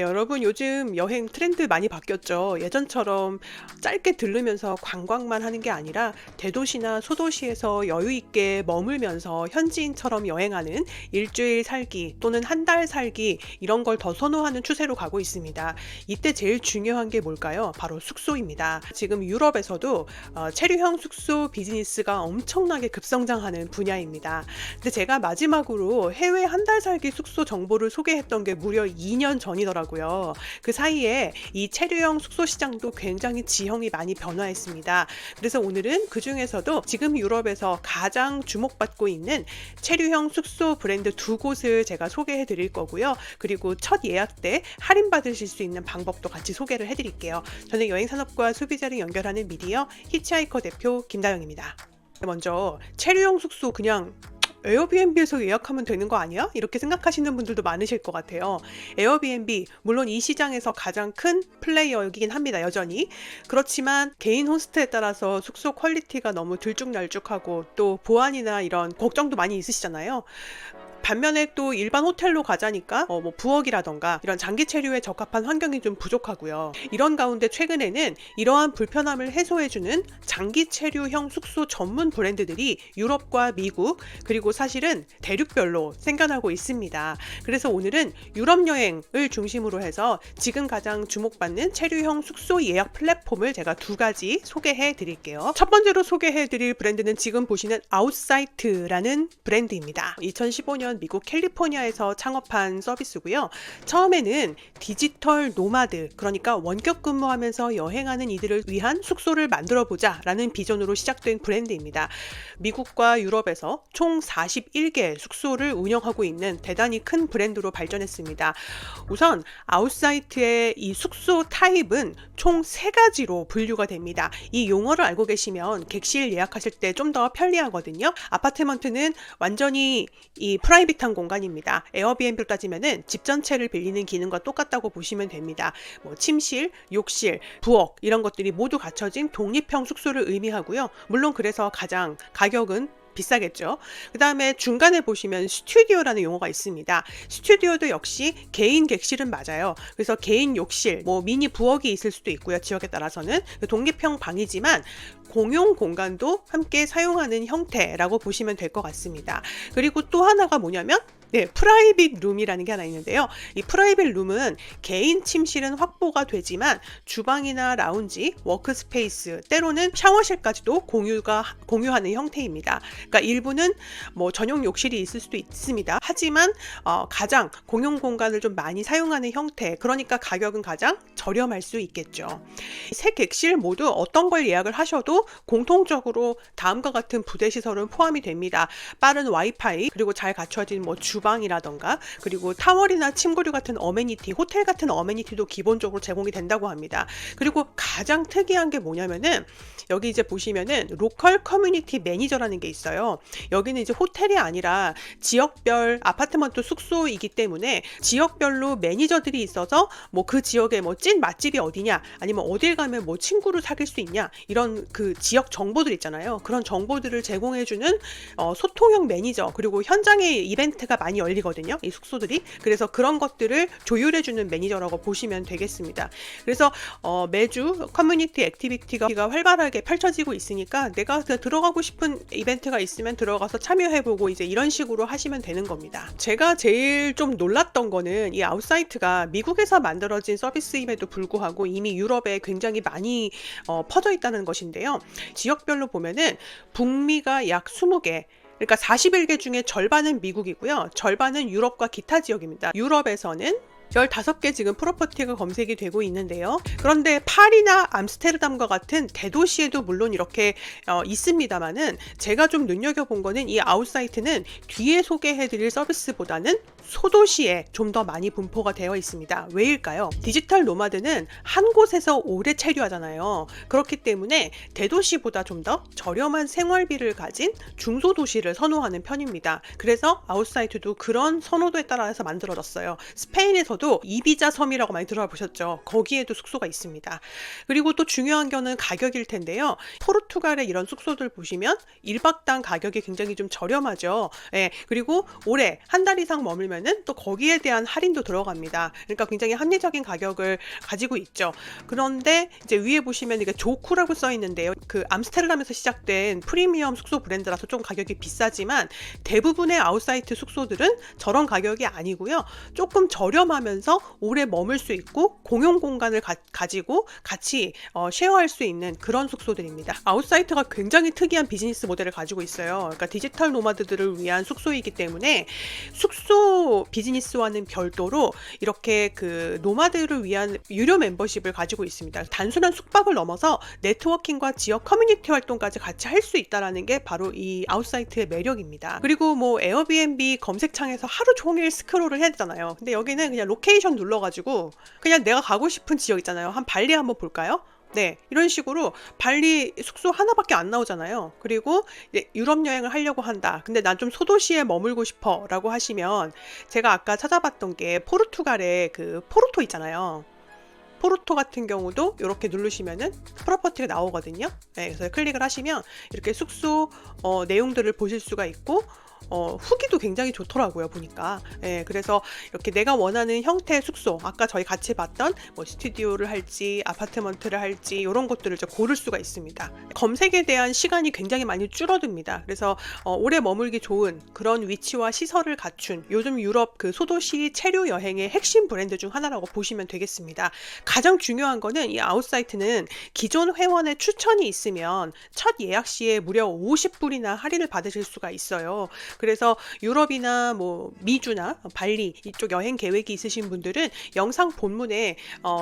여러분 요즘 여행 트렌드 많이 바뀌었죠. 예전처럼 짧게 들르면서 관광만 하는 게 아니라 대도시나 소도시에서 여유 있게 머물면서 현지인처럼 여행하는 일주일 살기 또는 한 달 살기 이런 걸 더 선호하는 추세로 가고 있습니다. 이때 제일 중요한 게 뭘까요? 바로 숙소입니다. 지금 유럽에서도 체류형 숙소 비즈니스가 엄청나게 급성장하는 분야입니다. 근데 제가 마지막으로 해외 한 달 살기 숙소 정보를 소개했던 게 무려 2년 전이더라고요. 그 사이에 이 체류형 숙소 시장도 굉장히 지형이 많이 변화했습니다. 그래서 오늘은 그 중에서도 지금 유럽에서 가장 주목받고 있는 체류형 숙소 브랜드 두 곳을 제가 소개해 드릴 거고요. 그리고 첫 예약 때 할인 받으실 수 있는 방법도 같이 소개를 해 드릴게요. 저는 여행산업과 소비자를 연결하는 미디어 히치하이커 대표 김다영입니다. 먼저 체류형 숙소 그냥 에어비앤비에서 예약하면 되는 거 아니야? 이렇게 생각하시는 분들도 많으실 것 같아요. 에어비앤비, 물론 이 시장에서 가장 큰 플레이어이긴 합니다, 여전히. 그렇지만 개인 호스트에 따라서 숙소 퀄리티가 너무 들쭉날쭉하고 또 보안이나 이런 걱정도 많이 있으시잖아요. 반면에 또 일반 호텔로 가자니까 부엌이라던가 이런 장기 체류에 적합한 환경이 좀 부족하고요. 이런 가운데 최근에는 이러한 불편함을 해소해주는 장기 체류형 숙소 전문 브랜드들이 유럽과 미국 그리고 사실은 대륙별로 생겨나고 있습니다. 그래서 오늘은 유럽 여행을 중심으로 해서 지금 가장 주목받는 체류형 숙소 예약 플랫폼을 제가 두 가지 소개해 드릴게요. 첫 번째로 소개해 드릴 브랜드는 지금 보시는 아웃사이트라는 브랜드입니다. 2015년 미국 캘리포니아에서 창업한 서비스고요. 처음에는 디지털 노마드, 그러니까 원격 근무하면서 여행하는 이들을 위한 숙소를 만들어 보자 라는 비전으로 시작된 브랜드입니다. 미국과 유럽에서 총 41개 숙소를 운영하고 있는 대단히 큰 브랜드로 발전했습니다. 우선 아웃사이트의 이 숙소 타입은 총 3가지로 분류가 됩니다. 이 용어를 알고 계시면 객실 예약하실 때 좀 더 편리하거든요. 아파트먼트는 완전히 이 프라이빗한 공간입니다. 에어비앤비로 따지면은 집 전체를 빌리는 기능과 똑같다고 보시면 됩니다. 침실, 욕실, 부엌 이런 것들이 모두 갖춰진 독립형 숙소를 의미하고요. 물론 그래서 가장 가격은 비싸겠죠. 그 다음에 중간에 보시면 스튜디오라는 용어가 있습니다. 스튜디오도 역시 개인 객실은 맞아요. 그래서 개인 욕실, 미니 부엌이 있을 수도 있고요. 지역에 따라서는 독립형 방이지만 공용 공간도 함께 사용하는 형태라고 보시면 될 것 같습니다. 그리고 또 하나가 뭐냐면 프라이빗 룸이라는 게 하나 있는데요. 이 프라이빗 룸은 개인 침실은 확보가 되지만 주방이나 라운지, 워크스페이스, 때로는 샤워실까지도 공유하는 형태입니다. 그러니까 일부는 전용 욕실이 있을 수도 있습니다. 하지만 가장 공용 공간을 좀 많이 사용하는 형태, 그러니까 가격은 가장 저렴할 수 있겠죠. 세 객실 모두 어떤 걸 예약을 하셔도 공통적으로 다음과 같은 부대 시설은 포함이 됩니다. 빠른 와이파이, 그리고 잘 갖춰진 주방이라던가, 그리고 타월이나 침구류 같은 어메니티, 호텔 같은 어메니티도 기본적으로 제공이 된다고 합니다. 그리고 가장 특이한 게 뭐냐면은 여기 이제 보시면은 로컬 커뮤니티 매니저라는 게 있어요. 여기는 이제 호텔이 아니라 지역별 아파트먼트 숙소이기 때문에 지역별로 매니저들이 있어서 그 지역에 찐 맛집이 어디냐, 아니면 어딜 가면 친구를 사귈 수 있냐, 이런 그 지역 정보들 있잖아요. 그런 정보들을 제공해주는 소통형 매니저, 그리고 현장에 이벤트가 많이 열리거든요. 이 숙소들이. 그래서 그런 것들을 조율해주는 매니저라고 보시면 되겠습니다. 그래서 매주 커뮤니티 액티비티가 활발하게 펼쳐지고 있으니까 내가 들어가고 싶은 이벤트가 있으면 들어가서 참여해보고 이제 이런 식으로 하시면 되는 겁니다. 제가 제일 좀 놀랐던 거는 이 아웃사이트가 미국에서 만들어진 서비스임에도 불구하고 이미 유럽에 굉장히 많이 퍼져 있다는 것인데요. 지역별로 보면은 북미가 약 20개, 그러니까 41개 중에 절반은 미국이고요. 절반은 유럽과 기타 지역입니다. 유럽에서는 15개 지금 프로퍼티가 검색이 되고 있는데요. 그런데 파리나 암스테르담과 같은 대도시에도 물론 이렇게 있습니다만은 제가 좀 눈여겨본 거는 이 아웃사이트는 뒤에 소개해드릴 서비스보다는 소도시에 좀 더 많이 분포가 되어 있습니다. 왜일까요? 디지털 노마드는 한 곳에서 오래 체류하잖아요. 그렇기 때문에 대도시보다 좀 더 저렴한 생활비를 가진 중소도시를 선호하는 편입니다. 그래서 아웃사이트도 그런 선호도에 따라서 만들어졌어요. 스페인에서도 중에서도 이비자 섬이라고 많이 들어보셨죠? 거기에도 숙소가 있습니다. 그리고 또 중요한 거는 가격일 텐데요. 포르투갈의 이런 숙소들 보시면 1박당 가격이 굉장히 좀 저렴하죠. 예, 그리고 올해 한 달 이상 머물면은 또 거기에 대한 할인도 들어갑니다. 그러니까 굉장히 합리적인 가격을 가지고 있죠. 그런데 이제 위에 보시면 이게 조쿠라고 써 있는데요. 그 암스테르담에서 시작된 프리미엄 숙소 브랜드라서 좀 가격이 비싸지만 대부분의 아웃사이트 숙소들은 저런 가격이 아니고요. 조금 저렴하면서 오래 머물 수 있고 공용 공간을 가지고 같이 쉐어할 수 있는 그런 숙소들입니다. 아웃사이트가 굉장히 특이한 비즈니스 모델을 가지고 있어요. 그러니까 디지털 노마드들을 위한 숙소이기 때문에 숙소 비즈니스와는 별도로 이렇게 그 노마드를 위한 유료 멤버십을 가지고 있습니다. 단순한 숙박을 넘어서 네트워킹과 지역 커뮤니티 활동까지 같이 할 수 있다는 게 바로 이 아웃사이트의 매력입니다. 그리고 뭐 에어비앤비 검색창에서 하루 종일 스크롤을 해야 되잖아요. 근데 여기는 그냥 로케이션 눌러가지고 그냥 내가 가고 싶은 지역 있잖아요. 한 발리 한번 볼까요? 네, 이런 식으로 발리 숙소 하나밖에 안 나오잖아요. 그리고 유럽 여행을 하려고 한다. 근데 난 좀 소도시에 머물고 싶어 라고 하시면 제가 아까 찾아봤던 게 포르투갈의 그 포르토 있잖아요. 포르토 같은 경우도 이렇게 누르시면은 프로퍼티가 나오거든요. 네, 그래서 클릭을 하시면 이렇게 숙소 내용들을 보실 수가 있고 후기도 굉장히 좋더라고요, 보니까. 예, 그래서 이렇게 내가 원하는 형태의 숙소, 아까 저희 같이 봤던 뭐 스튜디오를 할지 아파트먼트를 할지 이런 것들을 이제 고를 수가 있습니다. 검색에 대한 시간이 굉장히 많이 줄어듭니다. 그래서 오래 머물기 좋은 그런 위치와 시설을 갖춘 요즘 유럽 그 소도시 체류 여행의 핵심 브랜드 중 하나라고 보시면 되겠습니다. 가장 중요한 거는 이 아웃사이트는 기존 회원의 추천이 있으면 첫 예약 시에 무려 50불이나 할인을 받으실 수가 있어요. 그래서 유럽이나 뭐 미주나 발리 이쪽 여행 계획이 있으신 분들은 영상 본문에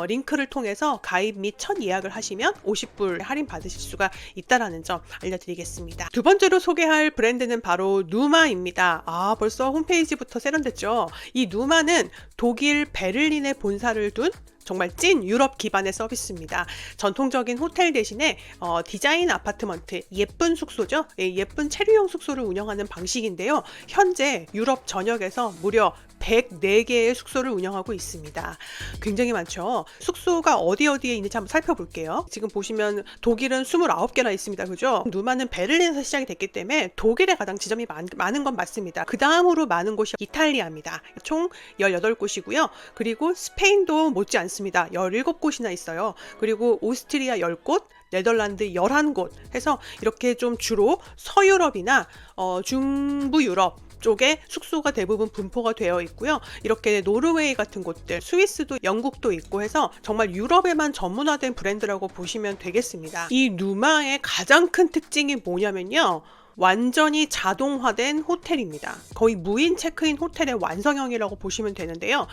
링크를 통해서 가입 및 첫 예약을 하시면 50불 할인 받으실 수가 있다는 점 알려드리겠습니다. 두 번째로 소개할 브랜드는 바로 누마입니다. 벌써 홈페이지부터 세련됐죠. 이 누마는 독일 베를린에 본사를 둔 정말 찐 유럽 기반의 서비스입니다. 전통적인 호텔 대신에 디자인 아파트먼트, 예쁜 숙소죠. 예쁜 체류형 숙소를 운영하는 방식인데요. 현재 유럽 전역에서 무려 104개의 숙소를 운영하고 있습니다. 굉장히 많죠. 숙소가 어디에 있는지 한번 살펴볼게요. 지금 보시면 독일은 29개나 있습니다. 그죠? 누마는 베를린에서 시작이 됐기 때문에 독일에 가장 지점이 많은 건 맞습니다. 그 다음으로 많은 곳이 이탈리아입니다. 총 18곳이고요. 그리고 스페인도 못지않습니다. 17곳이나 있어요. 그리고 오스트리아 10곳, 네덜란드 11곳 해서 이렇게 좀 주로 서유럽이나 중부 유럽 쪽에 숙소가 대부분 분포가 되어 있고요. 이렇게 노르웨이 같은 곳들, 스위스도 영국도 있고 해서 정말 유럽에만 전문화된 브랜드라고 보시면 되겠습니다. 이 누마의 가장 큰 특징이 뭐냐면요. 완전히 자동화된 호텔입니다. 거의 무인 체크인 호텔의 완성형이라고 보시면 되는데요.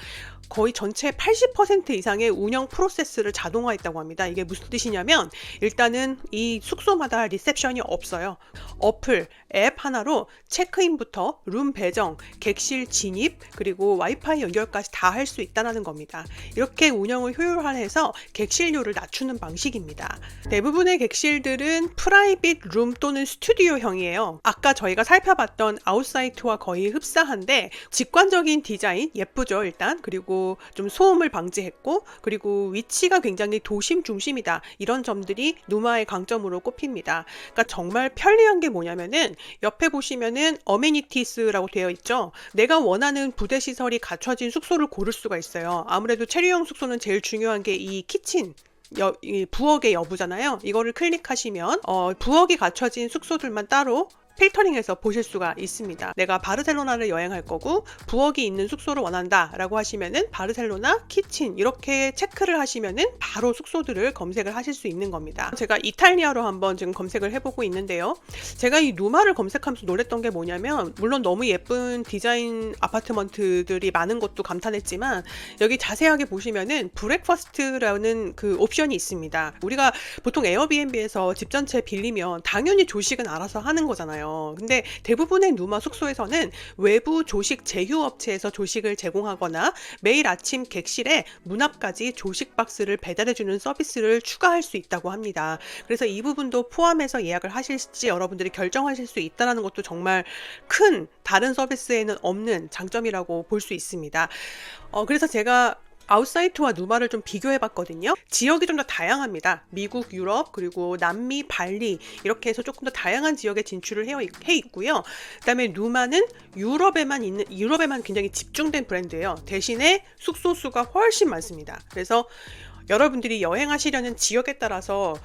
거의 전체 80% 이상의 운영 프로세스를 자동화했다고 합니다. 이게 무슨 뜻이냐면 일단은 이 숙소마다 리셉션이 없어요. 어플, 앱 하나로 체크인부터 룸 배정, 객실 진입, 그리고 와이파이 연결까지 다 할 수 있다는 겁니다. 이렇게 운영을 효율화해서 객실료를 낮추는 방식입니다. 대부분의 객실들은 프라이빗 룸 또는 스튜디오형이에요. 아까 저희가 살펴봤던 아웃사이트와 거의 흡사한데 직관적인 디자인, 예쁘죠 일단. 그리고 좀 소음을 방지했고 그리고 위치가 굉장히 도심 중심이다. 이런 점들이 누마의 강점으로 꼽힙니다. 그러니까 정말 편리한 게 뭐냐면은 옆에 보시면은 어메니티스라고 되어 있죠. 내가 원하는 부대 시설이 갖춰진 숙소를 고를 수가 있어요. 아무래도 체류형 숙소는 제일 중요한 게 이 키친 부엌의 여부잖아요. 이거를 클릭하시면 부엌이 갖춰진 숙소들만 따로 필터링해서 보실 수가 있습니다. 내가 바르셀로나를 여행할 거고 부엌이 있는 숙소를 원한다 라고 하시면은 바르셀로나 키친 이렇게 체크를 하시면은 바로 숙소들을 검색을 하실 수 있는 겁니다. 제가 이탈리아로 한번 지금 검색을 해보고 있는데요. 제가 이 누마를 검색하면서 놀랬던 게 뭐냐면 물론 너무 예쁜 디자인 아파트먼트들이 많은 것도 감탄했지만 여기 자세하게 보시면은 브렉퍼스트라는 그 옵션이 있습니다. 우리가 보통 에어비앤비에서 집 전체 빌리면 당연히 조식은 알아서 하는 거잖아요. 근데 대부분의 누마 숙소에서는 외부 조식 제휴업체에서 조식을 제공하거나 매일 아침 객실에 문 앞까지 조식 박스를 배달해주는 서비스를 추가할 수 있다고 합니다. 그래서 이 부분도 포함해서 예약을 하실지 여러분들이 결정하실 수 있다는 것도 정말 큰 다른 서비스에는 없는 장점이라고 볼 수 있습니다. 그래서 제가 아웃사이트와 누마를 좀 비교해 봤거든요. 지역이 좀 더 다양합니다. 미국, 유럽, 그리고 남미, 발리 이렇게 해서 조금 더 다양한 지역에 진출을 해 있고요. 그다음에 누마는 유럽에만 굉장히 집중된 브랜드예요. 대신에 숙소 수가 훨씬 많습니다. 그래서 여러분들이 여행하시려는 지역에 따라서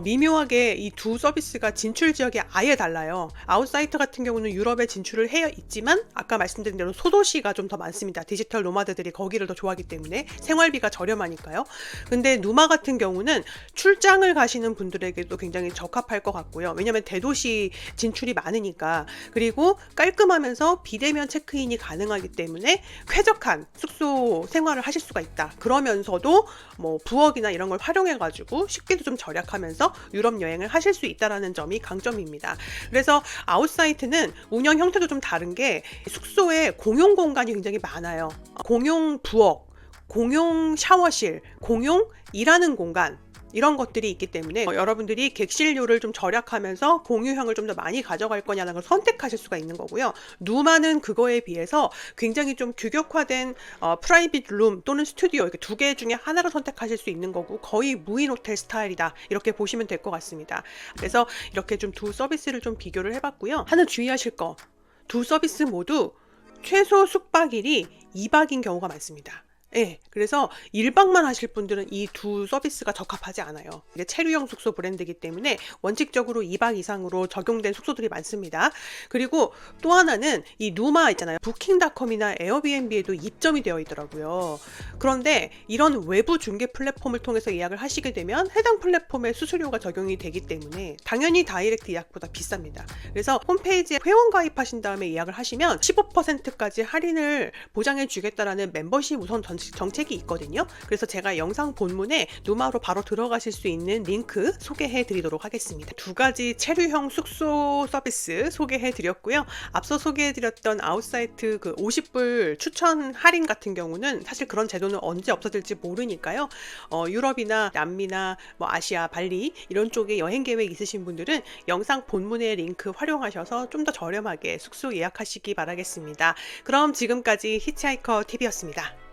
미묘하게 이 두 서비스가 진출 지역이 아예 달라요. 아웃사이트 같은 경우는 유럽에 진출을 해 있지만 아까 말씀드린 대로 소도시가 좀 더 많습니다. 디지털 노마드들이 거기를 더 좋아하기 때문에 생활비가 저렴하니까요. 근데 누마 같은 경우는 출장을 가시는 분들에게도 굉장히 적합할 것 같고요. 왜냐하면 대도시 진출이 많으니까. 그리고 깔끔하면서 비대면 체크인이 가능하기 때문에 쾌적한 숙소 생활을 하실 수가 있다. 그러면서도 뭐 부엌이나 이런 걸 활용해 가지고 식비도 좀 절약하면서 유럽 여행을 하실 수 있다라는 점이 강점입니다. 그래서 아웃사이트는 운영 형태도 좀 다른 게 숙소에 공용 공간이 굉장히 많아요. 공용 부엌, 공용 샤워실, 공용 일하는 공간 이런 것들이 있기 때문에 여러분들이 객실료를 좀 절약하면서 공유형을 좀 더 많이 가져갈 거냐는 걸 선택하실 수가 있는 거고요. 누마는 그거에 비해서 굉장히 좀 규격화된 프라이빗 룸 또는 스튜디오 이렇게 두 개 중에 하나를 선택하실 수 있는 거고 거의 무인 호텔 스타일이다 이렇게 보시면 될 것 같습니다. 그래서 이렇게 좀 두 서비스를 좀 비교를 해봤고요. 하나 주의하실 거, 두 서비스 모두 최소 숙박일이 2박인 경우가 많습니다. 예, 그래서 1박만 하실 분들은 이 두 서비스가 적합하지 않아요. 이게 체류형 숙소 브랜드이기 때문에 원칙적으로 2박 이상으로 적용된 숙소들이 많습니다. 그리고 또 하나는 이 누마 있잖아요. 부킹닷컴이나 에어비앤비에도 입점이 되어 있더라고요. 그런데 이런 외부 중개 플랫폼을 통해서 예약을 하시게 되면 해당 플랫폼에 수수료가 적용이 되기 때문에 당연히 다이렉트 예약보다 비쌉니다. 그래서 홈페이지에 회원 가입하신 다음에 예약을 하시면 15%까지 할인을 보장해 주겠다라는 멤버십 우선 정책이 있거든요. 그래서 제가 영상 본문에 누마로 바로 들어가실 수 있는 링크 소개해 드리도록 하겠습니다. 두 가지 체류형 숙소 서비스 소개해 드렸고요. 앞서 소개해 드렸던 아웃사이트 그 50불 추천 할인 같은 경우는 사실 그런 제도는 언제 없어질지 모르니까요. 유럽이나 남미나 뭐 아시아, 발리 이런 쪽에 여행 계획 있으신 분들은 영상 본문의 링크 활용하셔서 좀 더 저렴하게 숙소 예약하시기 바라겠습니다. 그럼 지금까지 히치하이커 TV였습니다.